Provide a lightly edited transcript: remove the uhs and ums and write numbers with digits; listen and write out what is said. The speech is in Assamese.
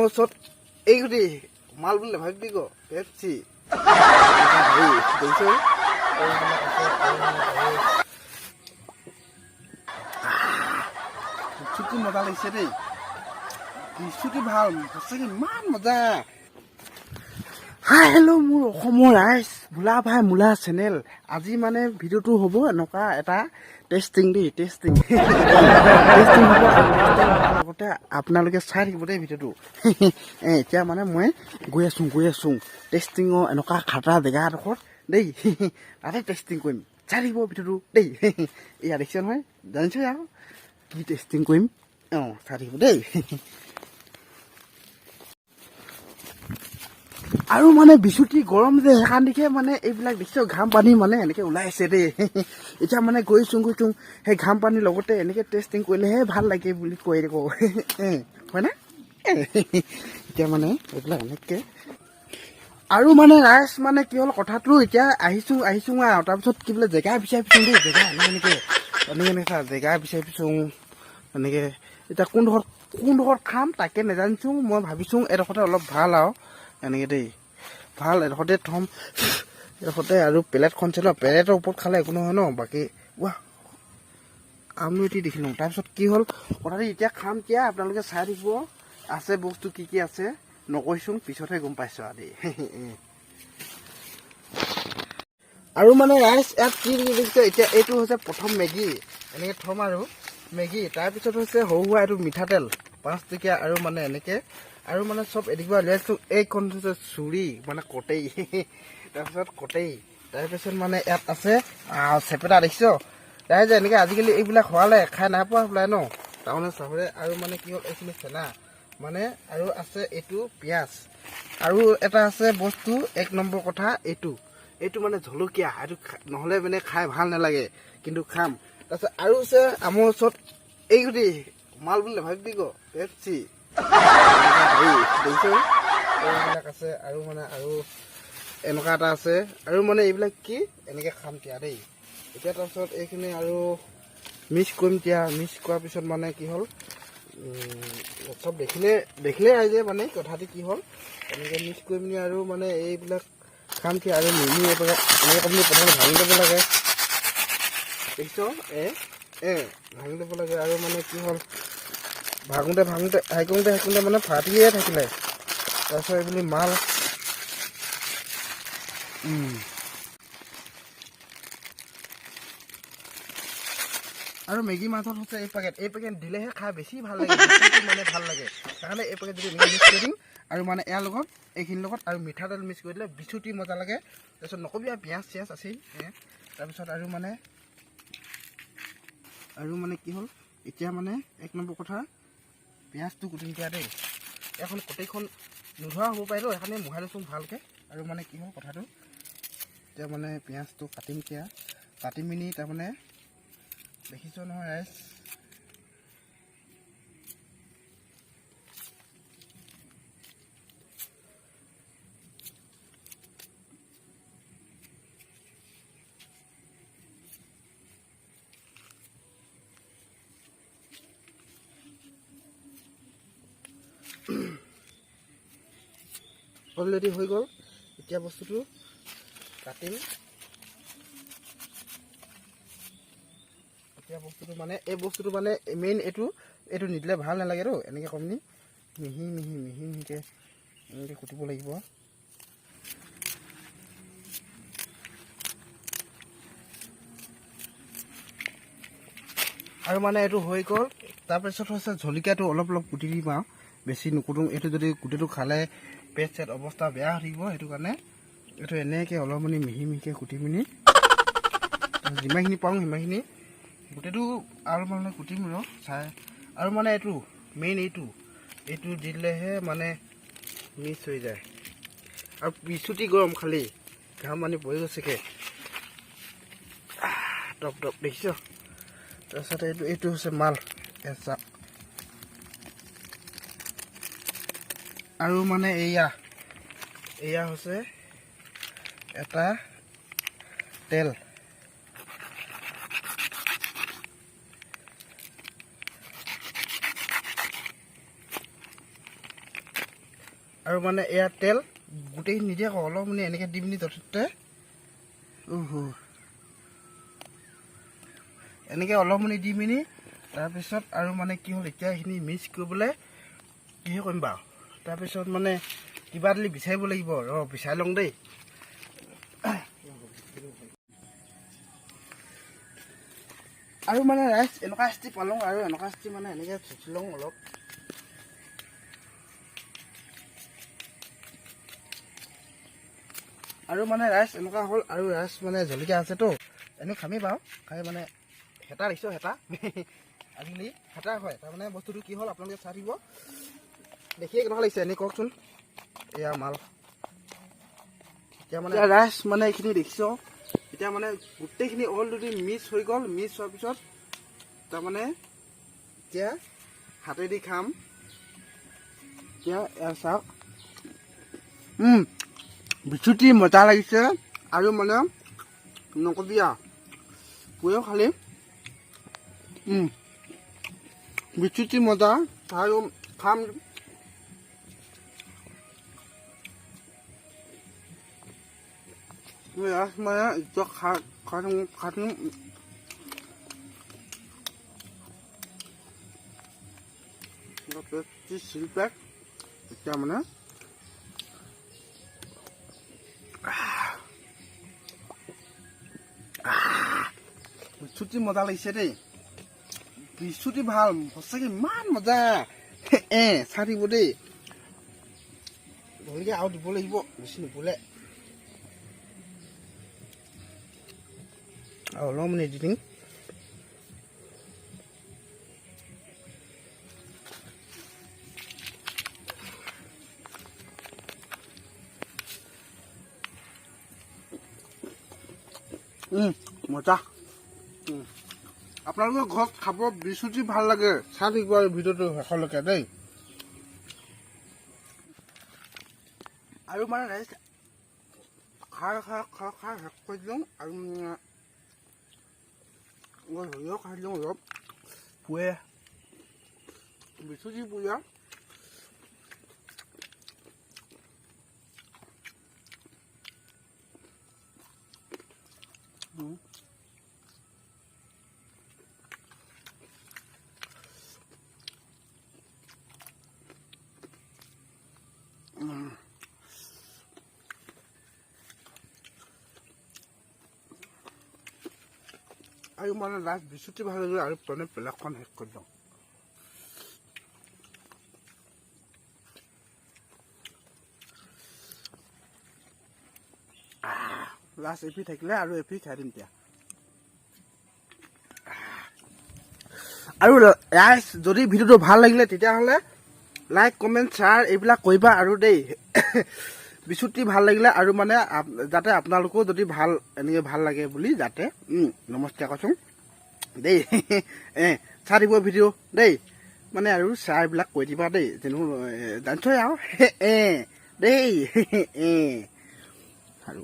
আমাৰ ওচৰত এইগুটি মাল বুলি ভাবি গ পেপচি দেখিছ কি মজা লাগিছে দেই দৃশ্যটো ভাল সঁচাকৈ ইমান মজা হাই হেল্ল' মোৰ অসমৰ ৰাইজ ভোলা ভাই মোলা চেনেল আজি মানে ভিডিঅ'টো হ'ব এনেকুৱা এটা টেষ্টিং দেই টেষ্টিং হ'ব লগতে আপোনালোকে চাই থাকিব দেই ভিডিঅ'টো এতিয়া মানে মই গৈ আছোঁ টেষ্টিঙৰ এনেকুৱা খাটা জেগা এডোখৰত দেই তাতে টেষ্টিং কৰিম চাই থাকিব ভিডিঅ'টো দেই এয়া দেখিছে নহয় জানিছে আৰু কি টেষ্টিং কৰিম চাই থাকিব দেই আৰু মানে বিচুতি গৰম যে সেইকাৰণ দেখে মানে এইবিলাক দেখিছ ঘাম পানী মানে এনেকৈ ওলাই আছে দেই এতিয়া মানে গৈছোঁ সেই ঘাম পানীৰ লগতে এনেকৈ টেষ্টিং কৰিলেহে ভাল লাগে বুলি কৈ দিব হয়নে এতিয়া মানে এইবিলাক এনেকৈ আৰু মানে ৰাইজ মানে কি হ'ল কথাটো এতিয়া আহিছোঁ আৰু তাৰপিছত কি বোলে জেগা বিচাৰি ফুৰিছোঁ দেই জেগা এনেকৈ চা জেগা বিচাৰি ফুৰিছোঁ এনেকৈ এতিয়া কোনডোখৰত খাম তাকে নাজানিছোঁ মই ভাবিছোঁ এডোখৰতে অলপ ভাল আৰু এনেকৈ দেই ভাল এডোখৰতে থ'ম এডোখৰতে আৰু প্লেটখন আছে ন প্লেটৰ ওপৰত খালে একো নহয় ন বাকী ৱাহ আমলতি দেখিলোঁ তাৰপিছত কি হ'ল কথাটো এতিয়া খাম এতিয়া আপোনালোকে চাই থাকিব আছে বস্তু কি আছে নকৈছোঁ পিছতহে গম পাইছোঁ আৰু দেই আৰু মানে ৰাইচ ইয়াত কি দেখিছে এতিয়া এইটো হৈছে প্ৰথম মেগী এনেকৈ থ'ম আৰু মেগী তাৰপিছত হৈছে সৰু সুৰা এইটো মিঠাতেল 5 টকীয়া আৰু মানে এনেকৈ আৰু মানে চব এদিবা উলিয়াইছোঁ এইখন হৈছে চুৰি মানে কটেই তাৰপিছত মানে ইয়াত আছে চেপেটা দেখিছ তাই যে এনেকৈ আজিকালি এইবিলাক হোৱালে খাই নাই পোৱা বোলে ন টাউনে চহৰে আৰু মানে কি হ'ল এইখিনি চেনা মানে আৰু আছে এইটো পিঁয়াজ আৰু এটা আছে বস্তু 1 নম্বৰ কথা এইটো মানে জলকীয়া এইটো নহ'লে মানে খাই ভাল নালাগে কিন্তু খাম তাৰপিছত আৰু আছে আমাৰ ওচৰত এইগুটি মাল বুলি ভাবি গ পেপচি দেখিছ এইবিলাক আছে আৰু মানে আৰু এনেকুৱা এটা আছে আৰু মানে এইবিলাক কি এনেকৈ খাম এতিয়া দেই এতিয়া তাৰপিছত এইখিনি আৰু মিক্স কৰিম এতিয়া মিক্স কৰাৰ পিছত মানে কি হ'ল চব দেখিলে ৰাইজে মানে কথাটো কি হ'ল এনেকৈ মিক্স কৰি পিনি আৰু মানে এইবিলাক খাম কি আৰু মিমি এনেকৈ আপুনি প্ৰথমে ভাঙি ল'ব লাগে দেখিছ ভাঙি ল'ব লাগে আৰু মানে কি হ'ল ভাঙোতে হেকোঁতে মানে ফাটিয়ে থাকিলে তাৰপিছত এইবুলি মাল আৰু মেগী মাছত হৈছে এই পেকেট দিলেহে খাই বেছি ভাল লাগে মানে ভাল লাগে সেইকাৰণে এই পেকেট যদি মিক্স কৰি দিম আৰু মানে ইয়াৰ লগত এইখিনিৰ লগত আৰু মিঠাতেল মিক্স কৰি দিলে বিচুতি মজা লাগে তাৰপিছত নকবি আৰু পিঁয়াজ চিয়াজ আছেই তাৰপিছত আৰু মানে কি হ'ল এতিয়া মানে 1 নম্বৰ কথা পিঁয়াজটো কুটিম দিয়া দেই এখন কটেইখন নোধোৱা হ'ব পাৰিব সেইকাৰণে মোহাই লৈছোঁ ভালকৈ আৰু মানে কি হ'ল কথাটো এতিয়া মানে পিঁয়াজটো কাটি মিনি তাৰমানে দেখিছ নহয় ৰাইজ অলৰেডি হৈ গ'ল এতিয়া বস্তুটো কাটিম এতিয়া বস্তুটো মানে এই বস্তুটো মানে মেইন এইটো নিদিলে ভাল নালাগে তো এনেকৈ কমনি মিহিকৈ এনেকৈ কুটিব লাগিব আৰু মানে এইটো হৈ গ'ল তাৰপিছত হৈছে জলকীয়াটো অলপ কুটি দিম আৰু বেছি নুকুটোঁ এইটো যদি গোটেইটো খালে পেট চেট অৱস্থা বেয়া হৈ থাকিব সেইটো কাৰণে এইটো এনেকৈ অলপমানি মিহিকৈ কুটি পিনি যিমানখিনি পাওঁ সিমানখিনি গোটেইটো আৰু মানে কুটিম চাই আৰু মানে এইটো মেইন এইটো দিলেহে মানে মিক্স হৈ যায় আৰু বিচুতি গৰম খালি ঘাম পানী পৰি গৈছেগৈ টপ দেখিছ তাৰপিছতে এইটো হৈছে মাল এচাক আৰু মানে এয়া হৈছে এটা তেল আৰু মানে এয়া তেল গোটেইখিনি নিদিয়ে আকৌ অলপ মানে এনেকৈ দি পিনি ততে এনেকৈ অলপ মানে দি পিনি তাৰপিছত আৰু মানে কি হ'ল এতিয়া এইখিনি মিক্স কৰিবলৈ কিহে কৰিম বাৰু তাৰপিছত মানে কিবা দিলি বিচাৰিব লাগিব বিচাৰি লওঁ দেই আৰু মানে ৰাইচ এনেকুৱা ষ্টি পালোঁ আৰু এনেকুৱা ষ্টি মানে এনেকৈ চুচি লওঁ অলপ আৰু মানে ৰাইচ এনেকুৱা হ'ল আৰু ৰাইচ মানে জলকীয়া আছেতো এনেও খামেই বাৰু খাই মানে হেতা দেখিছোঁ হেতা আজিকালি হেতা হয় তাৰমানে বস্তুটো কি হ'ল আপোনালোকে চাই থাকিব দেখিয়ে কেনেকুৱা লাগিছে এনেই কওকচোন এয়া মাল এতিয়া মানে ৰাইচ মানে এইখিনি দেখিছ এতিয়া মানে গোটেইখিনি অলৰেডি মিক্স হৈ গ'ল মিক্স হোৱাৰ পিছত তাৰমানে এতিয়া হাতেদি খাম এতিয়া এয়া চাওক বিচুটি মজা লাগিছে আৰু মানে নকবি পুৱেও খালি বিচুটি মজা আৰু খাম মানে এতিয়া খাই শিল্পেক এতিয়া মানে বিচুটি মজা লাগিছে দেই বিচুটি ভাল সঁচাকৈ ইমান মজা চাই থাকিব দেই ধৰিকে আৰু দিব লাগিব বেছি নুপুলে আৰু অলপ মানে দি দিম মজা আপোনালোকৰ ঘৰত খাব বিচুটি ভাল লাগে চাই থাকিব আৰু ভিডিঅ'টো শেষলৈকে দেই আৰু মানে ৰাইচ খাই শেষ কৰি দিওঁ আৰু সৰিয়হ খাই দিওঁ অলপ পুৱে বিচুটি পুৰিয়া আৰু মানে লাষ্ট বিচুটি ভাল লাগিলে আৰু মানে বেলেগখন শেষ কৰি দিওঁ লাষ্ট এপি থাকিলে আৰু এপি খাই দিম এতিয়া আৰু ৰাইজ যদি ভিডিঅ'টো ভাল লাগিলে তেতিয়াহ'লে লাইক কমেণ্ট শ্বেয়াৰ এইবিলাক কৰিবা আৰু দেই বিচুটি ভাল লাগিলে আৰু মানে যাতে আপোনালোকেও যদি ভাল এনেকৈ ভাল লাগে বুলি যাতে নমস্কাৰ কৈছোঁ দেই চাই দিব ভিডিঅ' দেই মানে আৰু শ্বেয়াৰবিলাক কৰি দিবা দেই যেনো জানিছই আৰু দেই আৰু